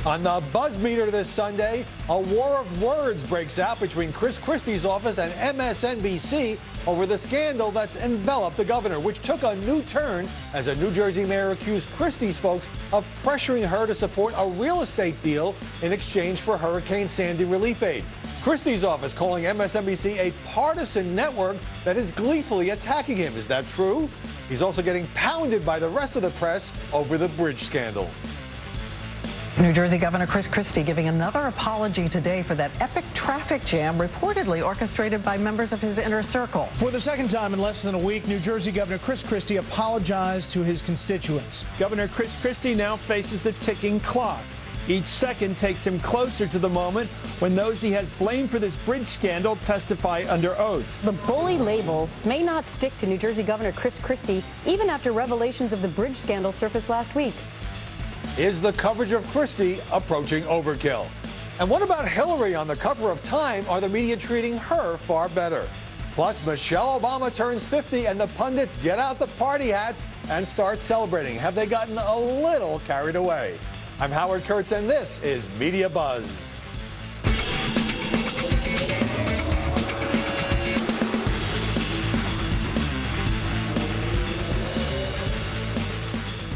On the buzz meter this Sunday, a war of words breaks out between Christie's office and MSNBC over the scandal that's enveloped the governor, which took a new turn as a New Jersey mayor accused Christie's folks of pressuring her to support a real estate deal in exchange for Hurricane Sandy relief aid. Christie's office calling MSNBC a partisan network that is gleefully attacking him. Is that true? He's also getting pounded by the rest of the press over the bridge scandal. New Jersey Governor Christie giving another apology today for that epic traffic jam reportedly orchestrated by members of his inner circle. For the second time in less than a week, New Jersey Governor Christie apologized to his constituents. Governor Christie now faces the ticking clock. Each second takes him closer to the moment when those he has blamed for this bridge scandal testify under oath. The bully label may not stick to New Jersey Governor Christie even after revelations of the bridge scandal surfaced last week. Is the coverage of Christie approaching overkill? And what about Hillary on the cover of Time? Are the media treating her far better? Plus, Michelle Obama turns 50 and the pundits get out the party hats and start celebrating. Have they gotten a little carried away? I'm Howard Kurtz, and this is Media Buzz.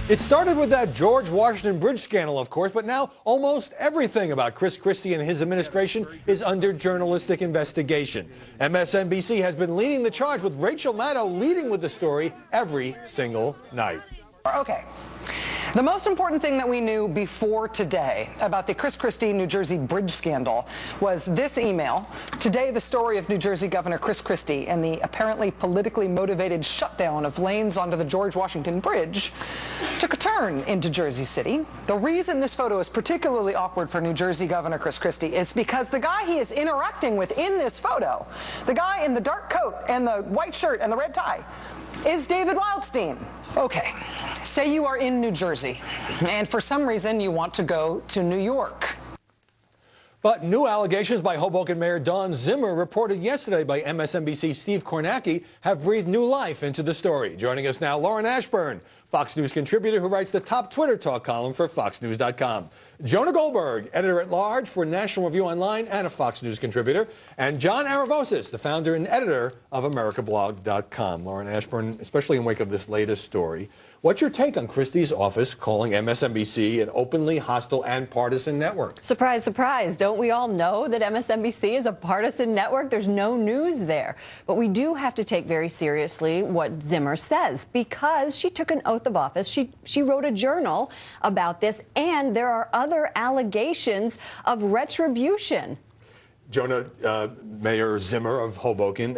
It started with that George Washington Bridge scandal, of course, but now almost everything about Christie and his administration is under journalistic investigation. MSNBC has been leading the charge, with Rachel Maddow leading with the story every single night. Okay. The most important thing that we knew before today about the Christie, New Jersey bridge scandal was this email. Today, the story of New Jersey Governor Christie and the apparently politically motivated shutdown of lanes onto the George Washington Bridge took a turn into Jersey City. The reason this photo is particularly awkward for New Jersey Governor Christie is because the guy he is interacting with in this photo, the guy in the dark coat and the white shirt and the red tie, is David Wildstein. Okay, say you are in New Jersey, and for some reason you want to go to New York. But new allegations by Hoboken Mayor Dawn Zimmer, reported yesterday by MSNBC's Steve Kornacki, have breathed new life into the story. Joining us now, Lauren Ashburn, Fox News contributor who writes the top Twitter talk column for FoxNews.com. Jonah Goldberg, editor-at-large for National Review Online and a Fox News contributor. And John Aravosis, the founder and editor of AmericaBlog.com. Lauren Ashburn, especially in wake of this latest story, what's your take on Christie's office calling MSNBC an openly hostile and partisan network? Surprise, surprise. Don't we all know that MSNBC is a partisan network? There's no news there. But we do have to take very seriously what Zimmer says, because she took an oath of office. She wrote a journal about this, and there are other allegations of retribution. Jonah, Mayor Zimmer of Hoboken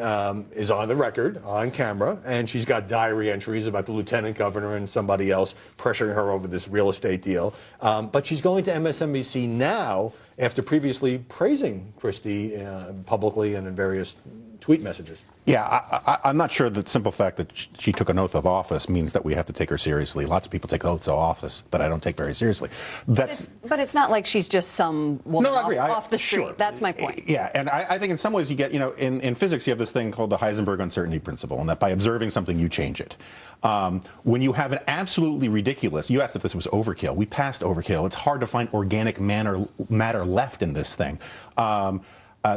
is on the record, on camera, and she's got diary entries about the lieutenant governor and somebody else pressuring her over this real estate deal. But she's going to MSNBC now after previously praising Christie publicly and in various tweet messages. Yeah, I'm not sure that the simple fact that she took an oath of office means that we have to take her seriously. Lots of people take oaths of office that I don't take very seriously. But it's not like she's just some woman off the street. Sure. That's my point. Yeah, and I think in some ways you get, in physics you have this thing called the Heisenberg uncertainty principle, and that by observing something you change it. When you have an absolutely ridiculous, you asked if this was overkill. We passed overkill. It's hard to find organic matter left in this thing.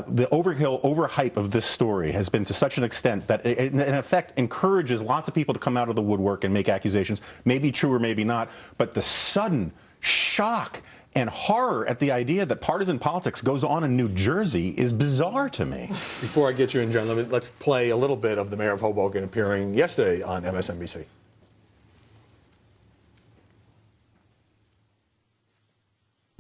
The overhype of this story has been to such an extent that it, in effect, encourages lots of people to come out of the woodwork and make accusations, maybe true or maybe not, but the sudden shock and horror at the idea that partisan politics goes on in New Jersey is bizarre to me. Before I get you in, John, let's play a little bit of the mayor of Hoboken appearing yesterday on MSNBC.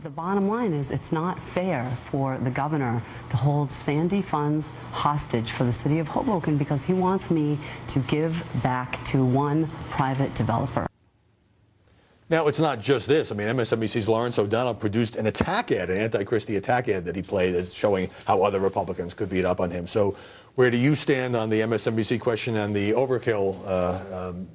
The bottom line is it's not fair for the governor to hold Sandy funds hostage for the city of Hoboken because he wants me to give back to one private developer. Now, it's not just this. I mean, MSNBC's Lawrence O'Donnell produced an attack ad, an anti-Christie attack ad that he played as showing how other Republicans could beat up on him. So where do you stand on the MSNBC question and the overkill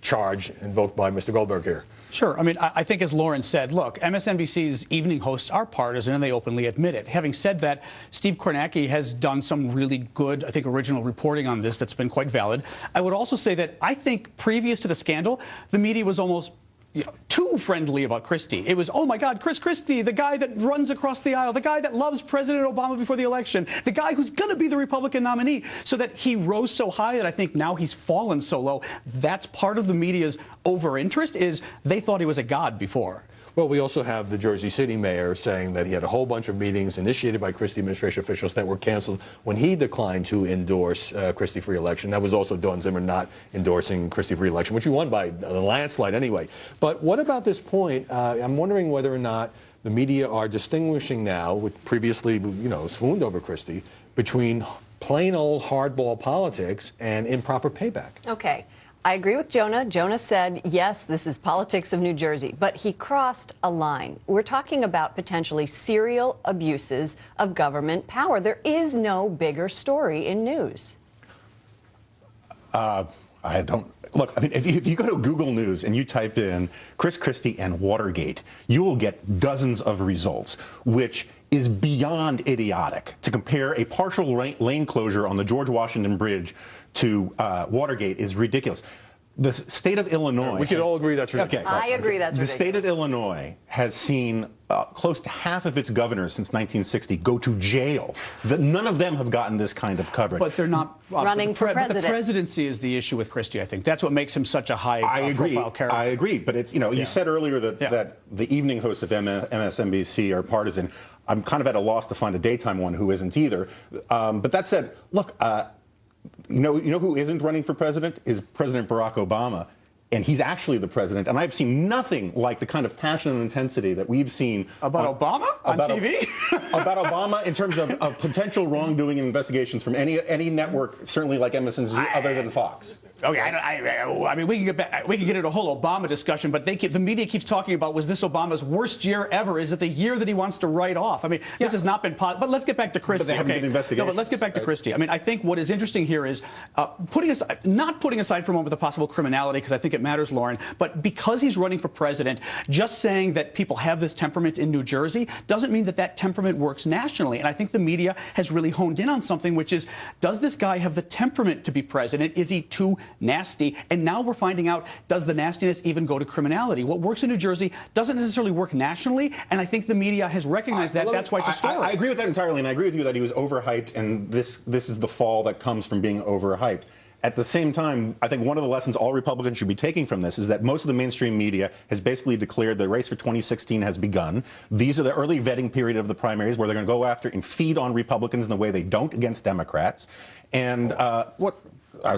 charge invoked by Mr. Goldberg here? Sure. I mean, I think as Lauren said, look, MSNBC's evening hosts are partisan, and they openly admit it. Having said that, Steve Kornacki has done some really good, I think, original reporting on this that's been quite valid. I would also say that I think previous to the scandal, the media was almost too friendly about Christie. It was, oh my God, Chris Christie, the guy that runs across the aisle, the guy that loves President Obama before the election, the guy who's going to be the Republican nominee, so that he rose so high that I think now he's fallen so low. That's part of the media's over-interest, is they thought he was a god before. Well, we also have the Jersey City mayor saying that he had a whole bunch of meetings initiated by Christie administration officials that were canceled when he declined to endorse Christie for re-election. That was also Dawn Zimmer not endorsing Christie for re-election, which he won by a landslide anyway. But what about this point? I'm wondering whether or not the media are distinguishing now, which previously, swooned over Christie, between plain old hardball politics and improper payback. Okay. I agree with Jonah. Jonah said, yes, this is politics of New Jersey, but he crossed a line. We're talking about potentially serial abuses of government power. There is no bigger story in news. I don't. Look, I mean, if you go to Google News and you type in Chris Christie and Watergate, you will get dozens of results, which is beyond idiotic. To compare a partial lane closure on the George Washington Bridge to Watergate is ridiculous. The state of Illinois... We could all agree that's ridiculous. Okay. I agree that's ridiculous. The state of Illinois has seen close to half of its governors since 1960 go to jail. None of them have gotten this kind of coverage. But they're not running for president. But the presidency is the issue with Christie, I think. That's what makes him such a high profile character. I agree. But it's, you said earlier that the evening hosts of MSNBC are partisan. I'm kind of at a loss to find a daytime one who isn't either. But that said, look, you know who isn't running for president is President Barack Obama, and he's actually the president. And I've seen nothing like the kind of passion and intensity that we've seen about Obama on TV. About Obama in terms of potential wrongdoing and investigations from any network, certainly like MSNBC, other than Fox. Okay, I mean, we can get into a whole Obama discussion, but the media keeps talking about, was this Obama's worst year ever? Is it the year that he wants to write off? I mean, this has not been but let's get back to Christie. But they haven't been investigations. No, but let's get back to Christie. I mean, I think what is interesting here is not putting aside for a moment the possible criminality, because I think it matters, Lauren, but because he's running for president, just saying that people have this temperament in New Jersey doesn't mean that that temperament works nationally. And I think the media has really honed in on something, which is, does this guy have the temperament to be president? Is he too nasty? And now we're finding out, does the nastiness even go to criminality? What works in New Jersey doesn't necessarily work nationally, and I think the media has recognized that. That's why it's a story. I agree with that entirely, and I agree with you that he was overhyped, and this is the fall that comes from being overhyped. At the same time, I think one of the lessons all Republicans should be taking from this is that most of the mainstream media has basically declared the race for 2016 has begun. These are the early vetting period of the primaries where they're going to go after and feed on Republicans in the way they don't against Democrats. And I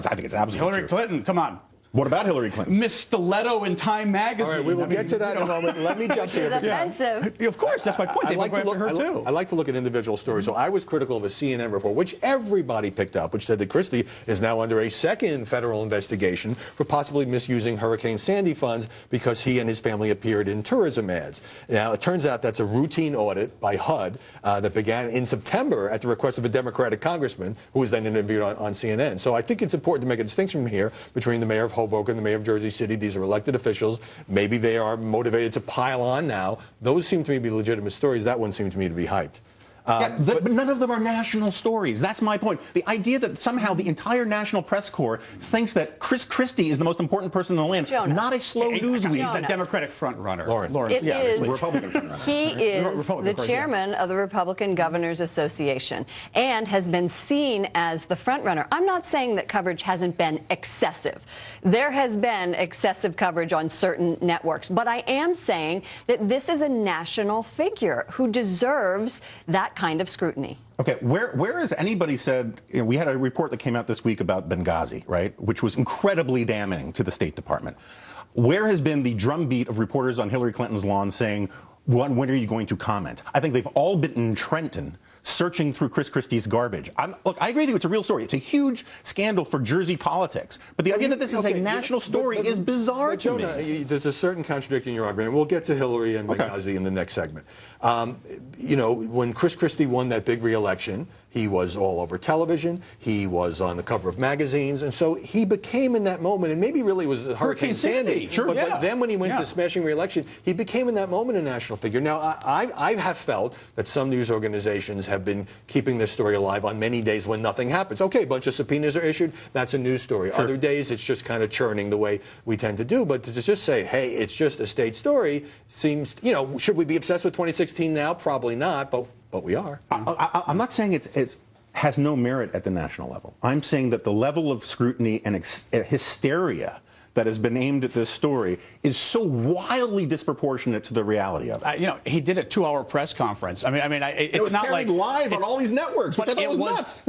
think it's absolutely Hillary true. Clinton, come on. What about Hillary Clinton? Miss Stiletto in Time magazine. All right, we will get to that in a moment. Let me jump to She's offensive. Of course, that's my point. They I like go after her too. I like to look at individual stories. So I was critical of a CNN report, which everybody picked up, which said that Christie is now under a second federal investigation for possibly misusing Hurricane Sandy funds because he and his family appeared in tourism ads. Now, it turns out that's a routine audit by HUD that began in September at the request of a Democratic congressman who was then interviewed on CNN. So I think it's important to make a distinction here between the mayor of Hoboken, the mayor of Jersey City. These are elected officials. Maybe they are motivated to pile on now. Those seem to me to be legitimate stories. That one seemed to me to be hyped. But none of them are national stories. That's my point. The idea that somehow the entire national press corps thinks that Chris Christie is the most important person in the land, Jonah. not a slow news week. He's the Democratic front runner. Lauren. It is. Republican front runner. He is Republican, the of course, chairman of the Republican Governors Association and has been seen as the front runner. I'm not saying that coverage hasn't been excessive. There has been excessive coverage on certain networks, but I am saying that this is a national figure who deserves that kind of scrutiny. Okay, where has anybody said, we had a report that came out this week about Benghazi, right, which was incredibly damning to the State Department. Where has been the drumbeat of reporters on Hillary Clinton's lawn saying, when are you going to comment? I think they've all been in Trenton searching through Chris Christie's garbage. Look, I agree with you. It's a real story. It's a huge scandal for Jersey politics. But the idea that this is a national story is bizarre to Jonah, me. There's a certain contradiction in your argument. We'll get to Hillary and Benghazi in the next segment. When Chris Christie won that big re-election, He was all over television. He was on the cover of magazines. And so he became in that moment, and maybe really was Hurricane Sandy. Sure, but then when he went to smashing re-election, he became in that moment a national figure. Now, I have felt that some news organizations have been keeping this story alive on many days when nothing happens. Okay, a bunch of subpoenas are issued. That's a news story. Sure. Other days, it's just kind of churning the way we tend to do. But to just say, hey, it's just a state story seems, should we be obsessed with 2016 now? Probably not, but we are. I'm not saying it has no merit at the national level. I'm saying that the level of scrutiny and hysteria that has been aimed at this story is so wildly disproportionate to the reality of it. He did a 2-hour press conference. It's it was not carried like live on all these networks, which I thought was nuts.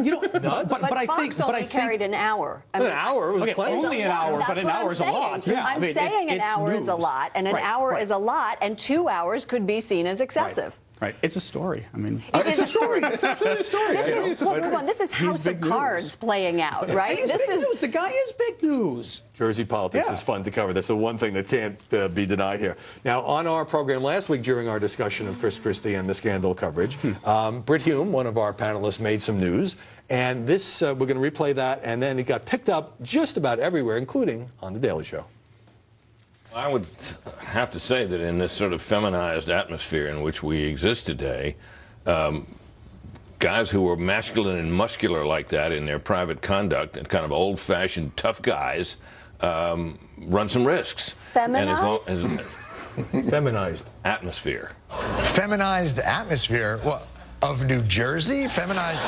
But Fox only carried an hour. An hour was plenty. Only an hour, but an hour is a lot. Yeah, I'm saying an hour is a lot, and an hour is a lot, and 2 hours could be seen as excessive. Right. It's a story. It's a story. It's absolutely a story. Come on, this is House of Cards playing out, right? This is big news. The guy is big news. Jersey politics is fun to cover. That's the one thing that can't be denied here. Now, on our program last week during our discussion of Chris Christie and the scandal coverage, Brit Hume, one of our panelists, made some news. And this, we're going to replay that. And then it got picked up just about everywhere, including on The Daily Show. I would have to say that in this sort of feminized atmosphere in which we exist today, guys who are masculine and muscular like that in their private conduct and kind of old-fashioned tough guys run some risks. Feminized? Feminized. Atmosphere. Feminized atmosphere? Well, of New Jersey? Feminized...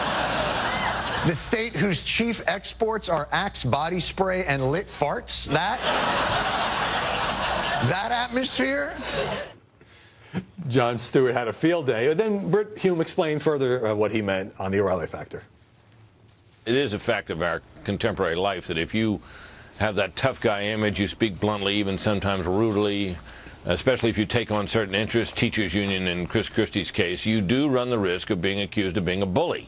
The state whose chief exports are Axe body spray and lit farts? That atmosphere? Jon Stewart had a field day. And then Brit Hume explained further what he meant on the O'Reilly factor. It is a fact of our contemporary life that if you have that tough guy image, you speak bluntly, even sometimes rudely, especially if you take on certain interests, teachers union in Chris Christie's case, you do run the risk of being accused of being a bully.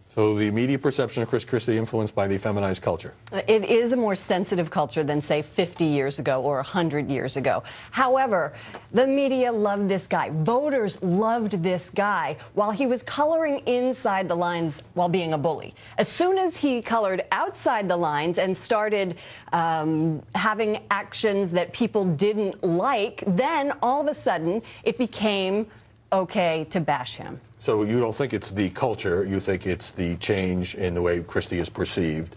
So the media perception of Chris Christie influenced by the feminized culture? It is a more sensitive culture than, say, 50 years ago or 100 years ago. However, the media loved this guy. Voters loved this guy while he was coloring inside the lines while being a bully. As soon as he colored outside the lines and started having actions that people didn't like, then all of a sudden it became okay to bash him. So you don't think it's the culture, you think it's the change in the way Christie is perceived?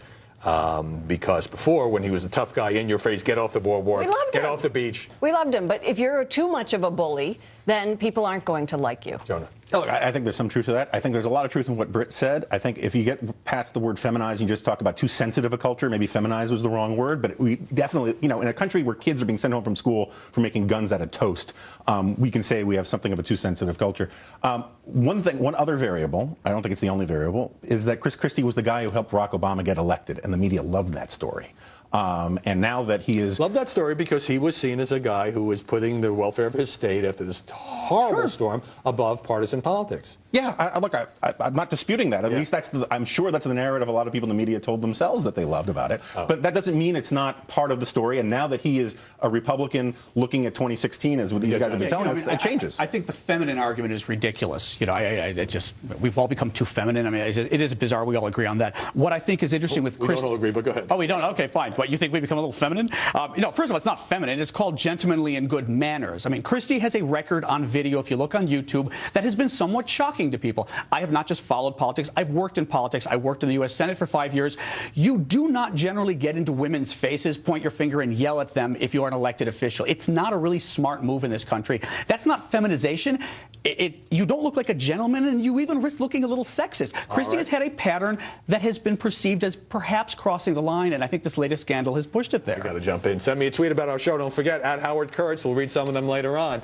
Because before, when he was a tough guy, in your face, get off the boardwalk, get off the beach. We loved him, but if you're too much of a bully, then people aren't going to like you. Jonah. Look, I think there's some truth to that. I think there's a lot of truth in what Britt said. I think if you get past the word feminized, you just talk about too sensitive a culture. Maybe feminized was the wrong word, but we definitely, in a country where kids are being sent home from school for making guns out of toast, we can say we have something of a too sensitive culture. One other variable, I don't think it's the only variable, is that Chris Christie was the guy who helped Barack Obama get elected, and the media loved that story. And now that he is... Love that story because he was seen as a guy who was putting the welfare of his state after this horrible storm above partisan politics. Yeah, look, I'm not disputing that. At least I'm sure that's the narrative a lot of people in the media told themselves that they loved about it. But that doesn't mean it's not part of the story. And now that he is a Republican looking at 2016, as what these guys have been telling us, it changes. I think the feminine argument is ridiculous. We've all become too feminine. It is bizarre. We all agree on that. What I think is interesting with Christie... We don't all agree, but go ahead. Oh, we don't? Okay, fine. But you think we become a little feminine? First of all, it's not feminine. It's called gentlemanly and good manners. Christie has a record on video, if you look on YouTube, that has been somewhat shocking to people. I have not just followed politics. I've worked in politics. I worked in the U.S. Senate for 5 years. You do not generally get into women's faces, point your finger, and yell at them if you are an elected official. It's not a really smart move in this country. That's not feminization. You don't look like a gentleman, and you even risk looking a little sexist. Christie has had a pattern that has been perceived as perhaps crossing the line, and I think this latest scandal has pushed it there. You got to jump in. Send me a tweet about our show. Don't forget, @Howard Kurtz. We'll read some of them later on.